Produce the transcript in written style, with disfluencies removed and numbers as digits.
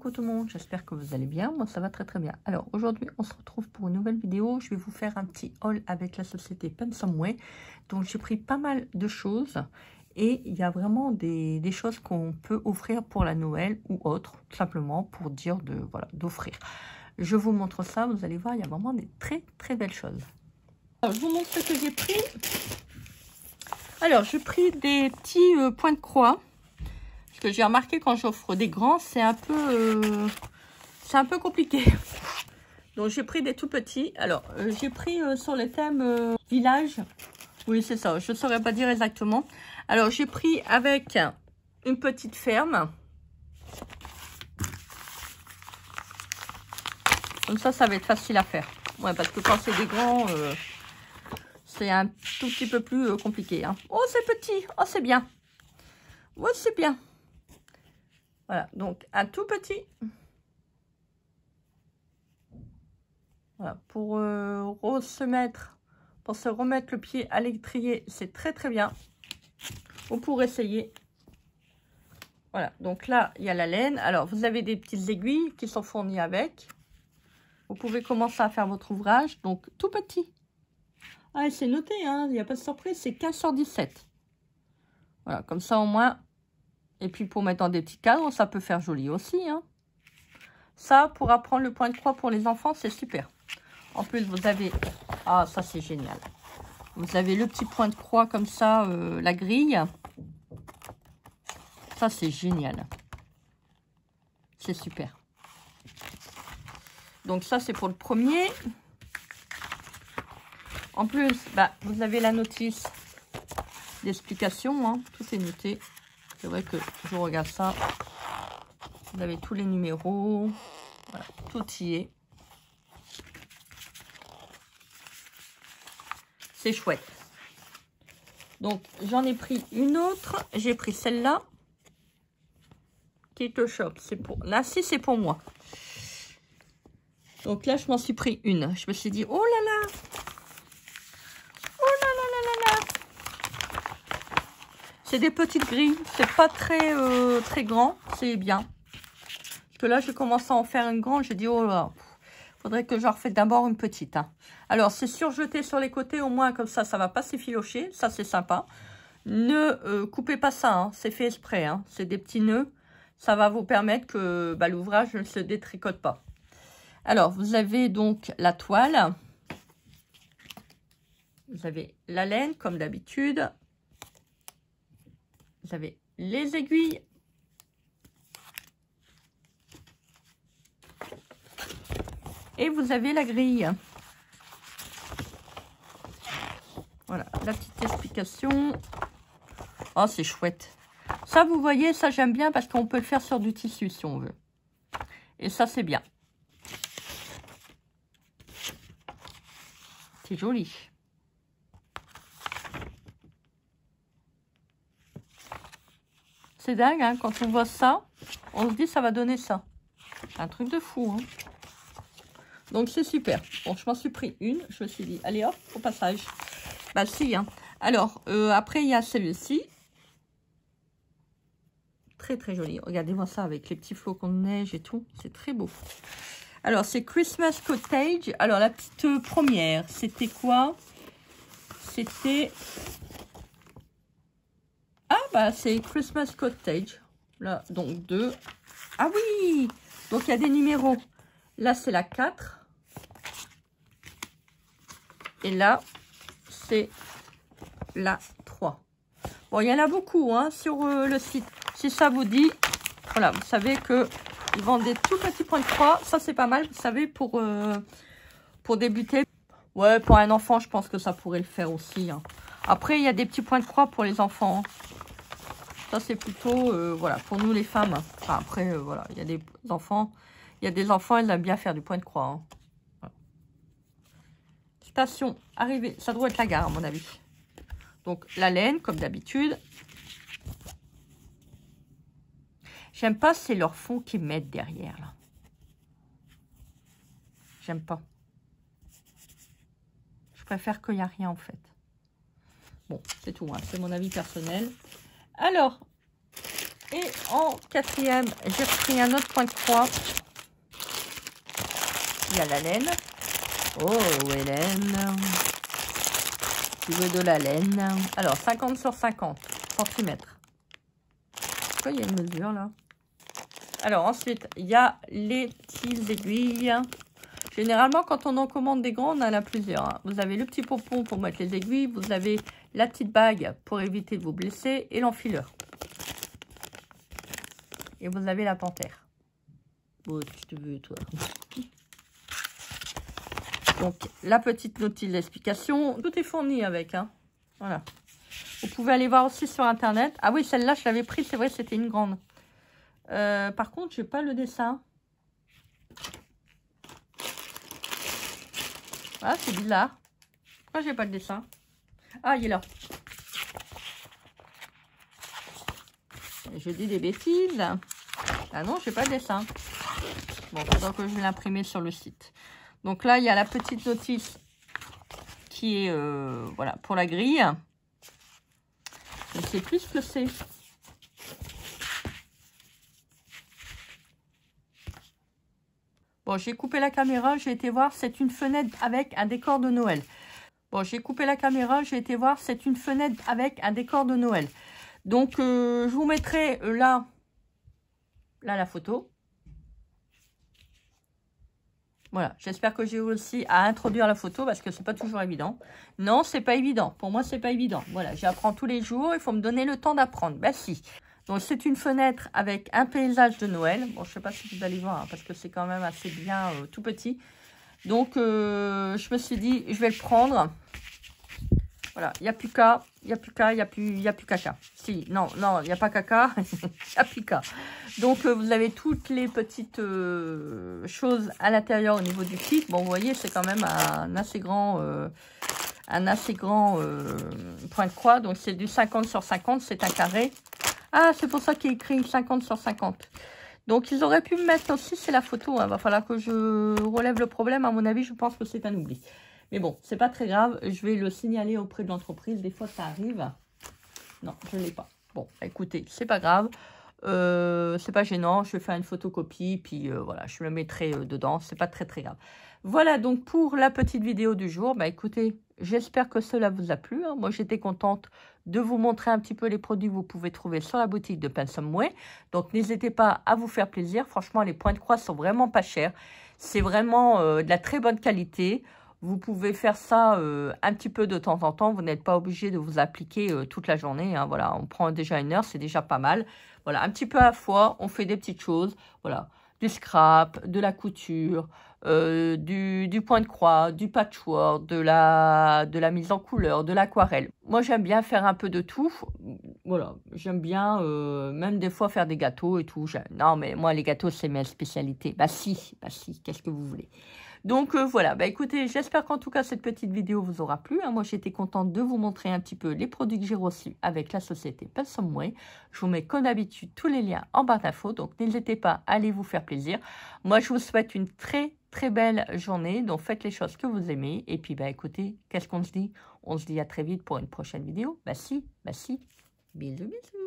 coucou tout le monde, j'espère que vous allez bien, moi ça va très très bien. Alors aujourd'hui on se retrouve pour une nouvelle vidéo, je vais vous faire un petit haul avec la société Pensomeway. Donc j'ai pris pas mal de choses et il y a vraiment des choses qu'on peut offrir pour la Noël ou autre, tout simplement pour dire voilà, d'offrir. Je vous montre ça, vous allez voir, il y a vraiment des très très belles choses. Alors je vous montre ce que j'ai pris. Alors j'ai pris des petits points de croix. Que j'ai remarqué quand j'offre des grands, c'est un peu compliqué. Donc j'ai pris des tout petits. Alors j'ai pris sur le thème village. Oui, c'est ça. Je ne saurais pas dire exactement. Alors j'ai pris avec une petite ferme. Comme ça va être facile à faire. Ouais, parce que quand c'est des grands, c'est un tout petit peu plus compliqué. Hein. Oh, c'est petit. Oh, c'est bien. Ouais, c'est bien. Voilà, donc un tout petit. Voilà, pour se remettre le pied à l'étrier, c'est très très bien. Ou pour essayer. Voilà, donc là, il y a la laine. Alors, vous avez des petites aiguilles qui sont fournies avec. Vous pouvez commencer à faire votre ouvrage. Donc, tout petit. Ah, c'est noté, hein, il n'y a pas de surprise, c'est 15 sur 17. Voilà, comme ça au moins. Et puis, pour mettre dans des petits cadres, ça peut faire joli aussi, hein. Ça, pour apprendre le point de croix pour les enfants, c'est super. En plus, vous avez... Ah, ça, c'est génial. Vous avez le petit point de croix comme ça, la grille. Ça, c'est génial. C'est super. Donc, ça, c'est pour le premier. En plus, bah, vous avez la notice d'explication. Hein. Tout est noté. C'est vrai que je regarde ça. Vous avez tous les numéros. Voilà, tout y est. C'est chouette. Donc, j'en ai pris une autre. J'ai pris celle-là. Kittle Shop. C'est pour... Là, si, c'est pour moi. Donc là, je m'en suis pris une. Je me suis dit, oh là là. Oh là là là là là. C'est des petites grilles. C'est pas très, très grand. C'est bien. Parce que là, je commence à en faire une grande. Je dis, oh là. Faudrait que j'en refais d'abord une petite. Hein. Alors, c'est surjeté sur les côtés. Au moins, comme ça va pas s'effilocher. Ça, c'est sympa. Ne coupez pas ça. Hein. C'est fait exprès. Hein. C'est des petits nœuds. Ça va vous permettre que bah, l'ouvrage ne se détricote pas. Alors, vous avez donc la toile. Vous avez la laine, comme d'habitude. Vous avez les aiguilles. Et vous avez la grille. Voilà, la petite explication. Oh, c'est chouette. Ça, vous voyez, ça, j'aime bien parce qu'on peut le faire sur du tissu, si on veut. Et ça, c'est bien. C'est joli. C'est dingue, hein, quand on voit ça, on se dit ça va donner ça. C'est un truc de fou, hein. Donc, c'est super. Bon, je m'en suis pris une. Je me suis dit, allez hop, au passage. Bah, si, hein. Alors, après, il y a celle-ci. Très, très jolie. Regardez-moi ça avec les petits flocons de neige et tout. C'est très beau. Alors, c'est Christmas Cottage. Alors, la petite première, c'était quoi? C'était... Ah, bah, c'est Christmas Cottage. Là, donc, 2. Ah oui! Donc, il y a des numéros. Là, c'est la 4. Et là, c'est la 3. Bon, il y en a beaucoup hein, sur le site. Si ça vous dit, voilà, vous savez que ils vendent des tout petits points de croix. Ça, c'est pas mal, vous savez, pour débuter. Ouais, pour un enfant, je pense que ça pourrait le faire aussi. Hein. Après, il y a des petits points de croix pour les enfants. Ça, c'est plutôt, voilà, pour nous les femmes. Enfin, après, voilà, il y a des enfants. Il y a des enfants, ils aiment bien faire du point de croix. Hein. Voilà. Station arrivée. Ça doit être la gare, à mon avis. Donc, la laine, comme d'habitude. J'aime pas, c'est leur fond qu'ils mettent derrière, là. J'aime pas. Je préfère qu'il n'y a rien, en fait. Bon, c'est tout, hein. C'est mon avis personnel. Alors, et en quatrième, j'ai repris un autre point de croix. Il y a la laine. Oh, Hélène. Tu veux de la laine? Alors, 50 sur 50 centimètres. Pourquoi il y a une mesure là? Alors, ensuite, il y a les petites aiguilles. Généralement, quand on en commande des grands, on en a plusieurs. Hein. Vous avez le petit pompon pour mettre les aiguilles. Vous avez la petite bague pour éviter de vous blesser. Et l'enfileur. Et vous avez la panthère. Bon, si tu veux, toi. Donc, la petite notice d'explication. Tout est fourni avec. Hein. Voilà. Vous pouvez aller voir aussi sur Internet. Ah oui, celle-là, je l'avais prise. C'est vrai, c'était une grande. Par contre, je n'ai pas le dessin. Ah, c'est bizarre. Pourquoi j'ai pas le dessin? Ah, il est là. Je dis des bêtises. Ah non, j'ai pas le dessin. Bon, il faudra que je vais l'imprimer sur le site. Donc là, il y a la petite notice qui est voilà, pour la grille. Je ne sais plus ce que c'est. Bon, j'ai coupé la caméra, j'ai été voir, c'est une fenêtre avec un décor de Noël. Bon, j'ai coupé la caméra, j'ai été voir, c'est une fenêtre avec un décor de Noël. Donc, je vous mettrai là la photo. Voilà, j'espère que j'ai aussi à introduire la photo parce que c'est pas toujours évident. Non, c'est pas évident. Pour moi, c'est pas évident. Voilà, j'apprends tous les jours, il faut me donner le temps d'apprendre. Bah si. Donc, c'est une fenêtre avec un paysage de Noël. Bon, je sais pas si vous allez voir, hein, parce que c'est quand même assez bien tout petit. Donc, je me suis dit, je vais le prendre. Voilà, il n'y a plus qu'à, il n'y a plus qu'à, il n'y a plus caca. Si, non, non, il n'y a pas caca, il n'y a plus qu'à. Donc, vous avez toutes les petites choses à l'intérieur au niveau du kit. Bon, vous voyez, c'est quand même un assez grand point de croix. Donc, c'est du 50 sur 50, c'est un carré. Ah, c'est pour ça qu'il est écrit 50 sur 50. Donc, ils auraient pu me mettre aussi, c'est la photo. Il va falloir que je relève le problème. À mon avis, je pense que c'est un oubli. Mais bon, c'est pas très grave. Je vais le signaler auprès de l'entreprise. Des fois, ça arrive. Non, je ne l'ai pas. Bon, écoutez, c'est pas grave. C'est pas gênant. Je vais faire une photocopie. Puis voilà, je le mettrai dedans. C'est pas très, très grave. Voilà donc pour la petite vidéo du jour. Bah écoutez, j'espère que cela vous a plu. Hein. Moi, j'étais contente de vous montrer un petit peu les produits que vous pouvez trouver sur la boutique de Pensumway. Donc, n'hésitez pas à vous faire plaisir. Franchement, les points de croix sont vraiment pas chers. C'est vraiment de la très bonne qualité. Vous pouvez faire ça un petit peu de temps en temps. Vous n'êtes pas obligé de vous appliquer toute la journée. Hein. Voilà, on prend déjà 1 heure, c'est déjà pas mal. Voilà, un petit peu à la fois, on fait des petites choses. Voilà, du scrap, de la couture, du point de croix, du patchwork, de la mise en couleur, de l'aquarelle. Moi, j'aime bien faire un peu de tout. Voilà, j'aime bien même des fois faire des gâteaux et tout. Non, mais moi, les gâteaux, c'est ma spécialité. Bah si, qu'est-ce que vous voulez? Donc voilà, bah écoutez, j'espère qu'en tout cas cette petite vidéo vous aura plu. Hein. Moi j'étais contente de vous montrer un petit peu les produits que j'ai reçus avec la société Pensumway. Je vous mets comme d'habitude tous les liens en barre d'infos, donc n'hésitez pas à aller vous faire plaisir. Moi je vous souhaite une très très belle journée, donc faites les choses que vous aimez. Et puis bah écoutez, qu'est-ce qu'on se dit? On se dit à très vite pour une prochaine vidéo. Bah si, bisous bisous.